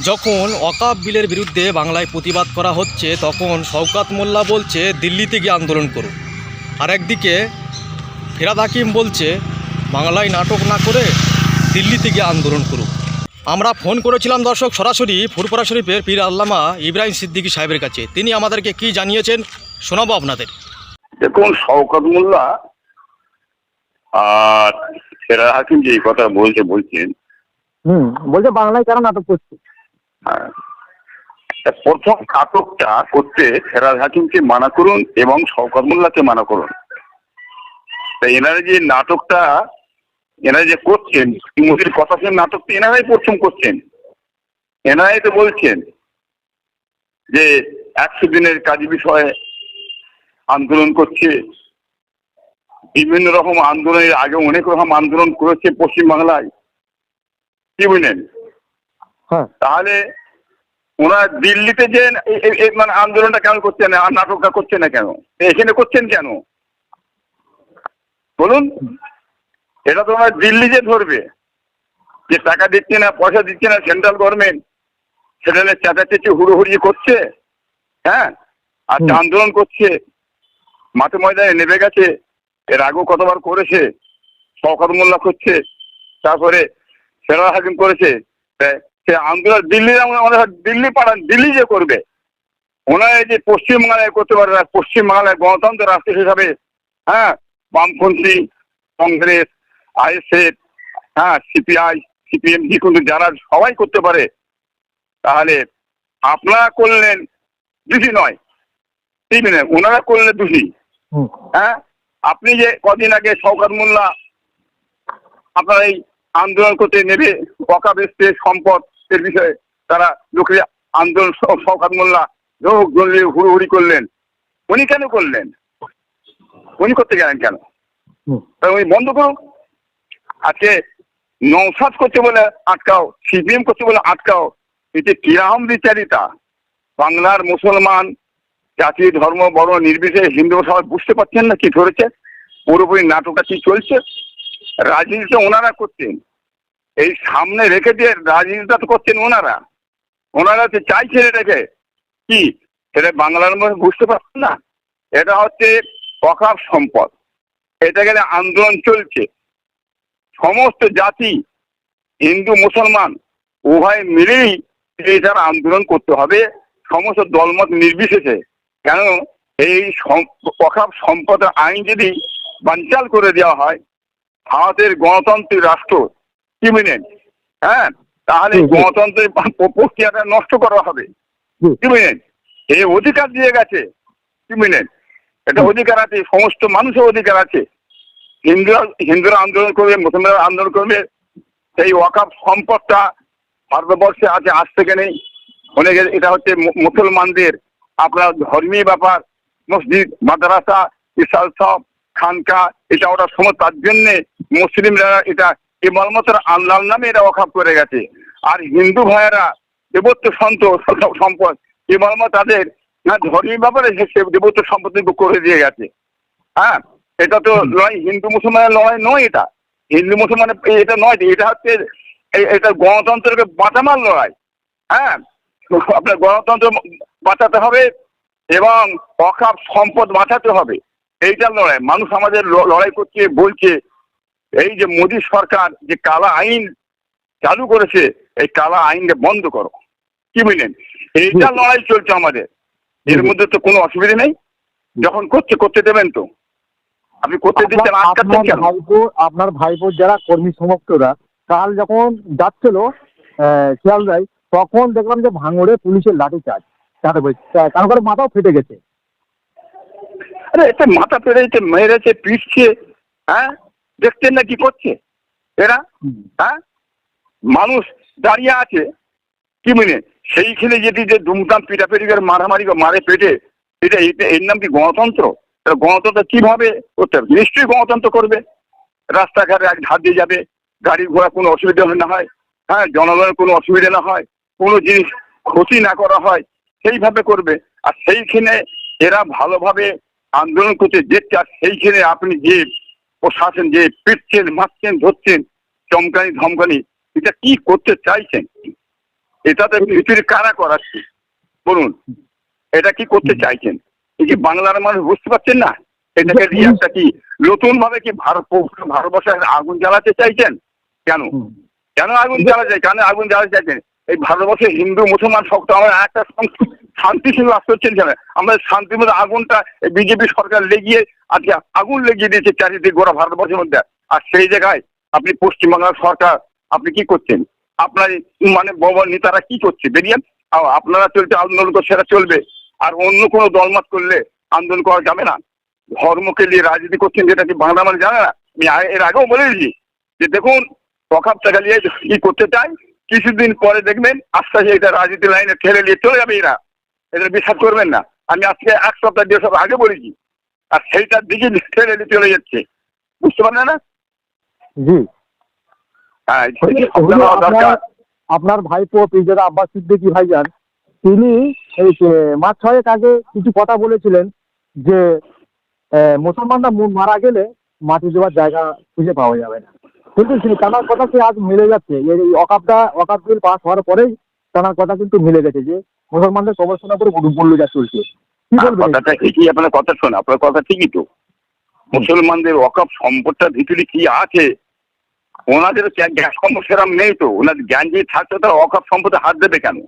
যখন ওয়াকফ বিলের বিরুদ্ধে বাংলায় প্রতিবাদ করা হচ্ছে তখন শওকত মোল্লা বলছে দিল্লিতে গিয়ে আন্দোলন করুন, আর একদিকে ফেরাদ হাকিম বলছে বাংলায় নাটক না করে দিল্লিতে গিয়ে আন্দোলন করুন। আমরা ফোন করেছিলাম দর্শক সরাসরি ফুরফুরা শরীফের পীর আল্লামা ইব্রাহিম সিদ্দিকী সাহেবের কাছে। তিনি আমাদেরকে কি জানিয়েছেন শোনাবো আপনাদের। দেখুন, শওকত মোল্লা আর ফেরাদ হাকিম যে কথা বলছেন, বলছে বাংলায় কেন নাটক করছে। হ্যাঁ, তা প্রথম নাটকটা করতে ফেরাদ হাকিমকে মানা করুন এবং শওকত মোল্লাকে মানা করুন। তা এনারা যে নাটকটা এনারা যে করছেন, মোদীর কথা শুনে নাটকটা এনারাই প্রথম করছেন। এনারাই তো বলছেন যে 100 দিনের কাজী বিষয়ে আন্দোলন করছে, বিভিন্ন রকম আন্দোলনের আগে অনেক রকম আন্দোলন করেছে পশ্চিমবাংলায়, কি বুঝলেন? হ্যাঁ, তাহলে ওনারা দিল্লিতে যে মানে আন্দোলনটা কেন করছেন না, আর নাটকটা করছেন না কেন, এখানে করছেন কেন বলুন? এটা তো ওনারা দিল্লি যে ধরবে, যে টাকা দিচ্ছে না, পয়সা দিচ্ছে না সেন্ট্রাল গভর্নমেন্ট, সেটা চেঁচাচেঁচি হুড়োহুড়ি করছে, হ্যাঁ, আর আন্দোলন করছে, মাঠে ময়দানে নেমে গেছে। এর আগেও কতবার করেছে, শওকত মোল্লা করছে, তারপরে ফেরাদ হাকিম করেছে। সে আন্দোলন দিল্লি পাঠান, দিল্লি যে করবে। ওনারা যে পশ্চিমবাংলায় করতে পারে না, পশ্চিমবাংলায় গণতন্ত্র রাষ্ট্র হিসাবে, হ্যাঁ, বামপন্থী, কংগ্রেস, আইএসএফ, হ্যাঁ, সিপিআই, সিপিএম, যে কোনো যারা সবাই করতে পারে, তাহলে আপনারা করলেন দোষী নয়, ঠিক না? ওনারা করলে দোষী। হ্যাঁ, আপনি যে কদিন আগে শওকত মোল্লা আপনার এই আন্দোলন করতে নেবে ওয়াকফ স্টেট সম্পদ এর বিষয়ে, তারা লোকের আন্দোলন, শওকত মোল্লা লোক জ্বললে হুড়োহুড়ি করলেন, উনি কেন করলেন? উনি করতে গেলেন কেন? উনি বন্ধ করুন। আজকে নওশাদ করছে বলে আটকাও, সিপিএম করছে বলে আটকাও, এটি কিরকম বিচারিতা? বাংলার মুসলমান জাতি ধর্ম বড় নির্বিশেষে হিন্দু সবাই বুঝতে পারছেন না কি ধরেছে, পুরোপুরি নাটকটা কি চলছে। রাজনীতিটা ওনারা করছেন, এই সামনে রেখে দিয়ে রাজনীতিটা তো করছেন ওনারা। ওনারা তো চাইছেন এটাকে কি, সেটা বাংলার মধ্যে বুঝতে পারছেন না। এটা হচ্ছে ওয়াকফ সম্পদ, এটা গেলে আন্দোলন চলছে, সমস্ত জাতি হিন্দু মুসলমান উভয় মিলেই এটার আন্দোলন করতে হবে, সমস্ত দলমত নির্বিশেষে। কেন এই ওয়াকফ সম্পদের আইন যদি বানচাল করে দেওয়া হয়, ভারতের গণতান্ত্রিক রাষ্ট্র, কি বুঝলেন? হ্যাঁ, তাহলে গণতন্ত্রের প্রক্রিয়াটা নষ্ট করা হবে, কি বুঝলেন? এই অধিকার দিয়ে গেছে, কি বুঝলেন? এটা অধিকার আছে, সমস্ত মানুষের অধিকার আছে। হিন্দুরা আন্দোলন করবে, মুসলমানরা আন্দোলন করবে, সেই ওয়াকফ সম্পদটা ভারতবর্ষে আছে, আজ থেকে নেই। অনেকে এটা হচ্ছে মুসলমানদের আপনার ধর্মীয় ব্যাপার, মসজিদ, মাদ্রাসা, ইসাল সব, খানকা, এটা ওটা সমস্ত, তার জন্যে মুসলিমরা এটা কেবলমাত্র আল্লাহর নামে এটা ওয়াকফ করে গেছে। আর হিন্দু ভাইয়েরা দেবত্ব সম্পদ কেবলমাত্র তাদের ধর্মীয় ব্যাপারে সে দেবত্ব সম্পদ করে দিয়ে গেছে। হ্যাঁ, এটা তো নয় হিন্দু মুসলমানের লড়াই নয়, এটা হিন্দু মুসলমানের এটা নয়, এটা হচ্ছে এটা গণতন্ত্রকে বাঁচানোর লড়াই। হ্যাঁ, আপনার গণতন্ত্র বাঁচাতে হবে এবং ওয়াকফ সম্পদ বাঁচাতে হবে, এইটার লড়াই। মানুষ আমাদের লড়াই করছে, বলছে এই যে মোদী সরকার যে কালা আইন চালু করেছে, এই কালা আইনকে বন্ধ করো, কি বুঝলেন? এইটার লড়াই চলছে আমাদের। এর মধ্যে তো কোনো অসুবিধা নেই, যখন করতে দেবেন তো। আপনি করতে দিচ্ছেন, আটকাচ্ছেন কেন? আপনার ভাইপোর যারা কর্মী সমর্থকরা কাল যখন যাচ্ছিল শিয়ালদায়, তখন দেখলাম যে ভাঙড়ে পুলিশের লাঠি চার্জ, কারো কারো মাথাও ফেটে গেছে। আরে এটা মাথা পেরেছে, মেরেছে, পিটছে, হ্যাঁ, দেখছেন না কি করছে এরা? হ্যাঁ, মানুষ দাঁড়িয়ে আছে, কি বুঝলেন? সেইখানে যদি যে দুমদাম পিটাপিটি করে মারামারি মারে পেটে, এটা এর নাম কি গণতন্ত্র? গণতন্ত্র কিভাবে করতে হবে? নিশ্চয়ই গণতন্ত্র করবে, রাস্তাঘাটে এক ধার দিয়ে যাবে, গাড়ি ঘোড়া কোনো অসুবিধা না হয়, হ্যাঁ, জনগণের কোনো অসুবিধা না হয়, কোনো জিনিস ক্ষতি না করা হয়, সেইভাবে করবে। আর সেইখানে এরা ভালোভাবে আন্দোলন করতে যেতে, আর সেইখানে আপনি যে প্রশাসন যে পিটছেন, মারছেন, ধরছেন, চমকানি ধমকানি, এটা কি করতে চাইছেন? এটাতে ভিতরে কারা করাচ্ছে বলুন? এটা কি করতে চাইছেন? এই যে বাংলার মানুষ বুঝতে পারছেন না, এটাকে নিয়ে একটা কি নতুন ভাবে কি ভারতবর্ষের আগুন জ্বালাতে চাইছেন? কেন কেন আগুন জ্বালা যায়? কেন আগুন জ্বালাতে চাইছেন? এই ভারতবর্ষে হিন্দু মুসলমান সব তো আমরা একটা শান্তি ছিল রাষ্ট্র হচ্ছেন কেন? আমরা শান্তির মধ্যে আগুনটা বিজেপি সরকার লেগিয়ে আজকে আগুন লেগিয়ে দিয়েছে চারিদিকে গোটা ভারতবর্ষের মধ্যে। আর সেই জায়গায় আপনি পশ্চিমবাংলার সরকার আপনি কি করছেন? আপনার মানে বড় নেতারা কি করছে বেরিয়ে আপনারা চলছে আন্দোলন করে সেটা চলবে, আর অন্য কোনো দলমত করলে আন্দোলন করা যাবে না। ধর্মকে নিয়ে রাজনীতি করছেন, যেটা কি বাংলা মানে জানে না? আমি এর আগেও বলে দিয়েছি যে দেখুন প্রকাপ টাকা নিয়ে কি করতে চাই, কিছুদিন পরে দেখবেন আস্তে আস্তে এটা রাজনীতি লাইনে ঠেলে নিয়ে চলে যাবে এরা। এদের বিশ্বাস করবেন না, আমি আজকে 1 সপ্তাহ 1.5 সপ্তাহ আগে বলেছি, আর সেইটার দিকে ঠেলে নিয়ে চলে যাচ্ছে। বুঝতে পারলেন না? জি। হ্যাঁ, আপনার আপনার ভাইপো পীরজাদা আব্বাস সিদ্দিকী ভাইজান, তিনি এই মাস 6 আগে কিছু কথা বলেছিলেন যে মুসলমানরা মারা গেলে মাটি দেওয়ার জায়গা খুঁজে পাওয়া যাবে না, কিন্তু তার কথা কি আজ মিলে যাচ্ছে। এই ওয়াকাফ বিল পাস হওয়ার পরেই তার কথা কিন্তু মিলে গেছে যে মুসলমানদের কবরস্থানের উপরে বল্লুজার চলছে। কি বলবেন? কথাটা ঠিকই, আপনার কথা শোনা, আপনার কথা ঠিকই তো। মুসলমানদের ওয়াকফ সম্পদটার ভিতরে কি আছে? ওনাদের গ্যাস সেরম নেই তো, ওনাদের জ্ঞান যদি থাকতো তারা ওয়াকফ সম্পদে হাত দেবে কেন?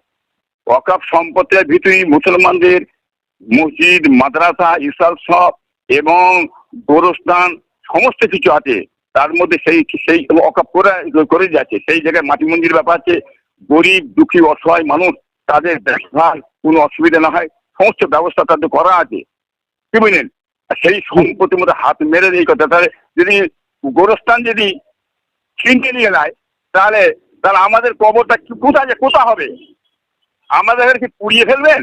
ওয়াকফ সম্পদের ভিতরে মুসলমানদের মসজিদ, মাদ্রাসা, ইসাল সব এবং গোরস্থান সমস্ত কিছু আছে। তার মধ্যে সেই ওয়াকফ করে যাচ্ছে। সেই জায়গায় মাটি মন্দির ব্যাপার আছে, গরিব দুঃখী অসহায় মানুষ তাদের দেখভাল কোনো অসুবিধা না হয় সমস্ত ব্যবস্থা তাদের করা আছে। কি বুঝলেন? সেই সম্পত্তির মধ্যে হাত মেরে এই কথা, তাহলে যদি গোরস্থান যদি ছিনকে নিয়ে নেয় তাহলে তাহলে আমাদের কবরটা কোথা হবে? আমাদের কি পুড়িয়ে ফেলবেন?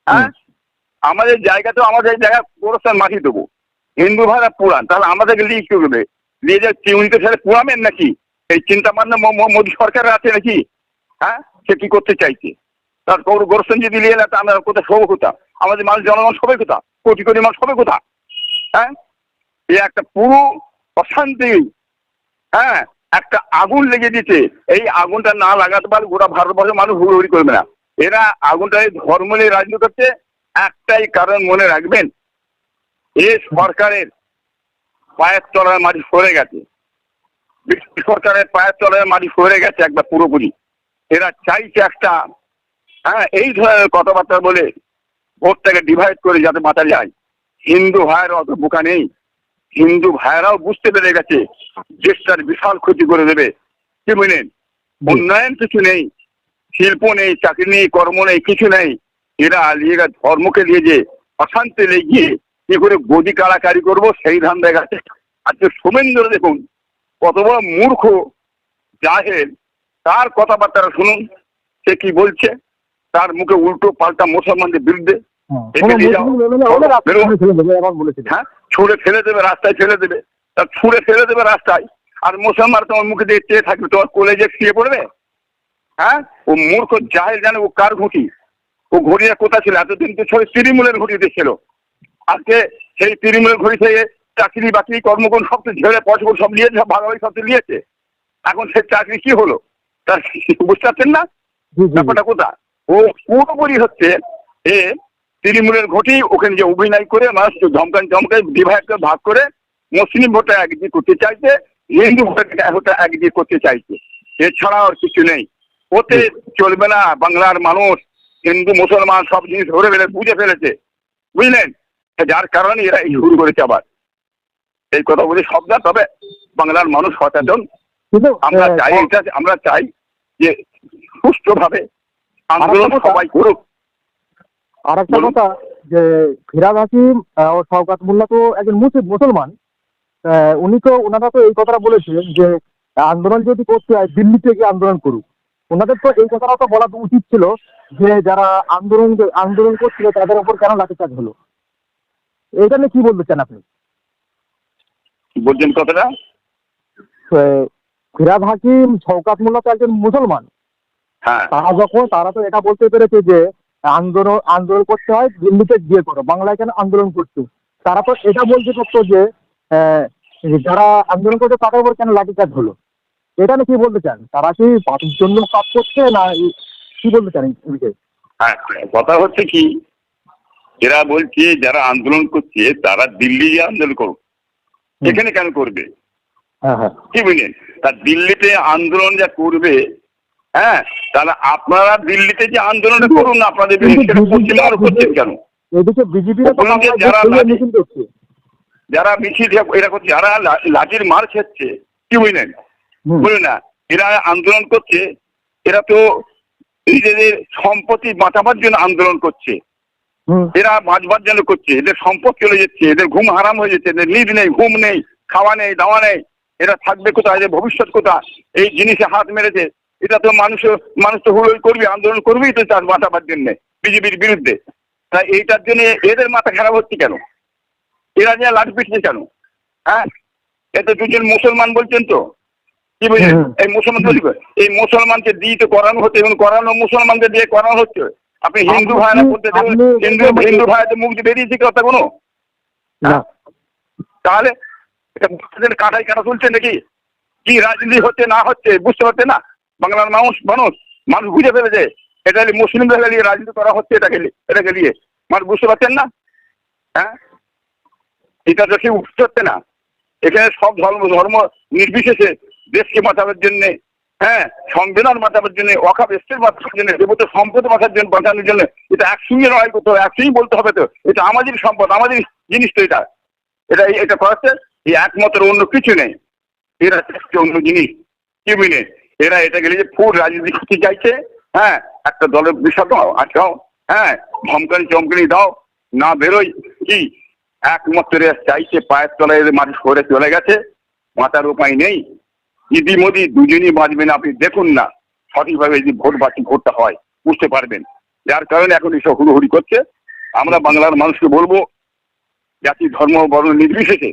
হ্যাঁ, আমাদের জায়গা তো আমাদের জায়গা গোরস্থান মাটি দেবো, হিন্দু ভাইরা পুরান, তাহলে আমাদেরকে লিখ করবে নিয়ে যে চিউনিতে ছেড়ে পুরাবেন নাকি? এই চিন্তা ভাবনা মোদী সরকারের আছে নাকি? হ্যাঁ, সে কি করতে চাইছে? তার গোরস্থান যদি নিয়ে এলে আমরা কোথায় শোবো? কোথা আমাদের মানুষ জনগণ সবাই কোথা? কোটি কোটি মানুষ সবাই কোথা? হ্যাঁ, এই একটা পুরো অশান্তি। হ্যাঁ, একটা আগুন লেগে দিচ্ছে, এই আগুনটা না লাগাতে পারলে গোটা ভারতবর্ষের মানুষ হুড়োহুড়ি করবে না। এরা আগুনটা ধর্ম নিয়ে রাজনীতি করছে, একটাই কারণ মনে রাখবেন, এ সরকারের পায়ের তলার মাটি সরে গেছে। সরকারের পায়ের তলার মাটি সরে গেছে একবার পুরোপুরি। এরা চাইছে একটা এই ধরনের কথাবার্তা বলে ভোটটাকে ডিভাইড করে যাতে বাঁচা যায়। হিন্দু ভাইয়েরা অত বোকা নেই, হিন্দু ভাইয়েরাও বুঝতে পেরে গেছে দেশটার বিশাল ক্ষতি করে দেবে। কি বুঝলেন? উন্নয়ন কিছু নেই, শিল্প নেই, চাকরি নেই, কর্ম নেই, কিছু নেই। এরা ধর্মকে নিয়ে যে অশান্তি লেগিয়ে কি করে গদি কাড়াকাড়ি করবো সেই ধান্দায় গেছে। আজকে সোমেন্দ্র দেখুন কত বড় মূর্খ জাহেল, তার কথাবার্তা শুনুন, সে কি বলছে। তার মুখে উল্টো পাল্টা মুসলমানদের বিরুদ্ধে হ্যাঁ ছুঁড়ে ফেলে দেবে, রাস্তায় ফেলে দেবে, তার ছুঁড়ে ফেলে দেবে রাস্তায়। আর মুসলমান তোমার মুখে দিয়ে চেয়ে থাকবে, তোমার কলেজে শুয়ে পড়বে। হ্যাঁ, ও মূর্খ জাহেল জানে ও কার ঘুঁটি, ও ঘড়িটা কোথা ছিল? এতদিন তো ছড়ে তৃণমূলের ঘড়িতে ছিল, আজকে সেই তৃণমূলের ঘড়ি থেকে চাকরি বাকরি কর্মকর্ম সব তো ঝেড়ে পছন্দ সব নিয়েছে, সব ভাগাভাগি সব নিয়েছে। এখন সে চাকরি কি হলো তার বুঝতে পারছেন না ব্যাপারটা কোথা? ও পুরোপুরি হচ্ছে এ তৃণমূলের ঘটি, ওখানে যে অভিনয় করে মানুষ ধমকায় ডিভাইড ভাগ করে মুসলিম ভোটটা একদিক করতে চাইছে, হিন্দু ভোটটা একদিক করতে চাইছে। এছাড়া আর কিছু নেই। ওতে চলবে না। বাংলার মানুষ হিন্দু মুসলমান সব জিনিস ধরে ফেলে বুঝে ফেলেছে, বুঝলেন? যার কারণে এরা এই শুরু করেছে আবার এই কথা বলে সব না। তবে বাংলার মানুষ সচেতন, আমরা চাই যে সুষ্ঠুভাবে আন্দোলন সবাই করুক। আর একটা কথা যে ফিরহাদ হাকিম ও শওকত মোল্লা তো একজন মুসলমান, ওনারা তো এই কথাটা বলেছিলেন যে আন্দোলন যদি করতে হয় দিল্লি থেকে আন্দোলন করুক। ওনাদের তো এই কথাটা তো বলা উচিত ছিল যে যারা আন্দোলন করছিল তাদের উপর কেন লাঠিচার্জ হলো। এটা নিয়ে কি বলতে চান আপনি? বলছেন কথাটা? ফিরহাদ হাকিম শওকত মোল্লা তো একজন মুসলমান, তারা তো এটা বলতে পেরেছে যে আন্দোলন করতে হয় দিল্লিতে গিয়ে করো, বাংলায় কেন আন্দোলন করছো? তারা তো এটা বলতে পারতো যে যারা আন্দোলন করছে তাদের উপর কেন লাঠিচার্জ হলো। এটা নিয়ে কি বলতে চান? তারা কি পার্টির জন্য কাজ করছে না কি বলতে চান এই বিষয়ে? হ্যাঁ, কথা হচ্ছে কি, এরা বলছে যারা আন্দোলন করছে তারা দিল্লি গিয়ে আন্দোলন করুক, এখানে কেন করবে? হ্যাঁ হ্যাঁ কি বুঝলেন? তা দিল্লিতে আন্দোলন যা করবে, হ্যাঁ, তাহলে আপনারা দিল্লিতে যে আন্দোলন করুন না, আপনাদের সেটা করছেন আর করছেন কেন? এদিকে বিজেপিরা তো বলুন যে বাংলায় যারা ভোট মিছিল করছে। যারা মিছিল এরা করছে, যারা লাঠির মার খেচ্ছে, কি বুঝলেন, বুঝলেন না, এরা আন্দোলন করছে, এরা তো নিজেদের সম্পত্তি বাঁচাবার জন্য আন্দোলন করছে, এরা বাঁচবার জন্য করছে, এদের সম্পদ চলে যাচ্ছে, এদের ঘুম হারাম হয়ে যাচ্ছে, এদের নিদ নেই, ঘুম নেই, খাওয়া নেই, দাওয়া নেই, এরা থাকবে কোথায়, এদের ভবিষ্যৎ কোথায়? এই জিনিসে হাত মেরেছে, এটা তো মানুষ তো হুড়োই করবে, আন্দোলন করবেই তো চাষ বাঁচাবার জন্য বিজেপির বিরুদ্ধে। তাই এইটার জন্য এদের মাথা খারাপ হচ্ছে কেন? এরা যে লাঠি পিটছে কেন? হ্যাঁ, এত দুজন মুসলমান বলছেন তো, কি বুঝলেন, এই মুসলমানকে দিয়ে তো করানো হচ্ছে, এবং করানো মুসলমানদের দিয়ে করানো হচ্ছে। আপনি হিন্দু ভাইরা বলতে হিন্দু ভাইদের মুখ দিয়ে বেরিয়েছে কথা কোনো? তাহলে কাটাই কাটা চলছে নাকি? কি রাজনীতি হচ্ছে না হচ্ছে বুঝতে পারছে না বাংলার মানুষ বুঝে ফেলেছে এটা মুসলিমদের নিয়ে রাজনীতি করা হচ্ছে, এটাকে নিয়ে মানুষ বুঝতে পারছেন না। হ্যাঁ, এটা তো কেউ বুঝতে পারছে না। এখানে সব ধর্ম নির্বিশেষে দেশকে বাঁচাবার জন্যে, হ্যাঁ, সংবিধান বাঁচাবার জন্য, ওয়াকফ এস্টেট বাঁচাবার জন্য, দেবত সম্পদ বাঁচানোর জন্য এটা একসঙ্গে লড়াই করতে হবে, একসঙ্গে বলতে হবে তো এটা আমাদের সম্পদ, আমাদের জিনিস তো এটা করাচ্ছে। এই একমাত্র অন্য কিছু নেই, এরা অন্য জিনিস, কি বুঝলে, এরা এটা গেলে যে ফুল রাজনীতি করতে চাইছে। হ্যাঁ, একটা দলের বিষয় দাও, আটকাও, হ্যাঁ, চমকানি দাও, না বেরোই, কি একমাত্র চাইছে পায়ের তলায় মানুষ করে চলে গেছে, মাথার উপায় নেই। ইদি মোদি দুজনই বাঁচবেন, আপনি দেখুন না সঠিকভাবে যদি ভোটটা হয় বুঝতে পারবেন। যার কারণে এখন এসব হুড়োহুড়ি করছে। আমরা বাংলার মানুষকে বলবো, জাতি ধর্ম বর্ণ নির্বিশেষে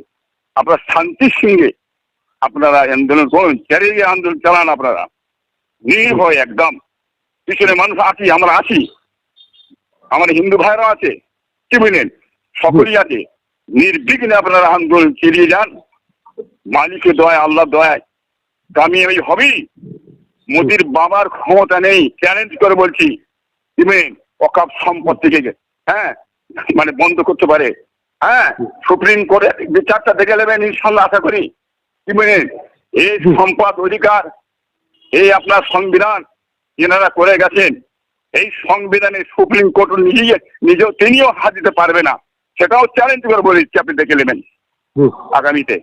আপনারা শান্তির সঙ্গে আপনারা আন্দোলন করুন, চারিদিকে আন্দোলন চালান, আপনারা নির্ভয় একদম। পিছনে মানুষ আছি, আমরা আছি, আমার হিন্দু ভাইরাও আছে, কি বুঝলেন, সকলেই আছে। নির্বিঘ্নে আপনারা আন্দোলন চালিয়ে যান, মালিকের দয়া, আল্লাহ দয়ায় কামিয়াবি হবেই। মোদির বাবার ক্ষমতা নেই, চ্যালেঞ্জ করে বলছি, ওয়াকফ সম্পত্তিকে, হ্যাঁ, মানে বন্ধ করতে পারে। হ্যাঁ, সুপ্রিম কোর্টে বিচারটা দেখে নেবেন ইনশাল্লাহ, আশা করি। কি বলেন, এই সম্পদ অধিকার, এই আপনার সংবিধান এনারা করে গেছেন, এই সংবিধানে সুপ্রিম কোর্ট নিজেও তিনিও হাত দিতে পারবে না, সেটাও চ্যালেঞ্জ করে বলেছি, আপনি দেখে নেবেন আগামীতে।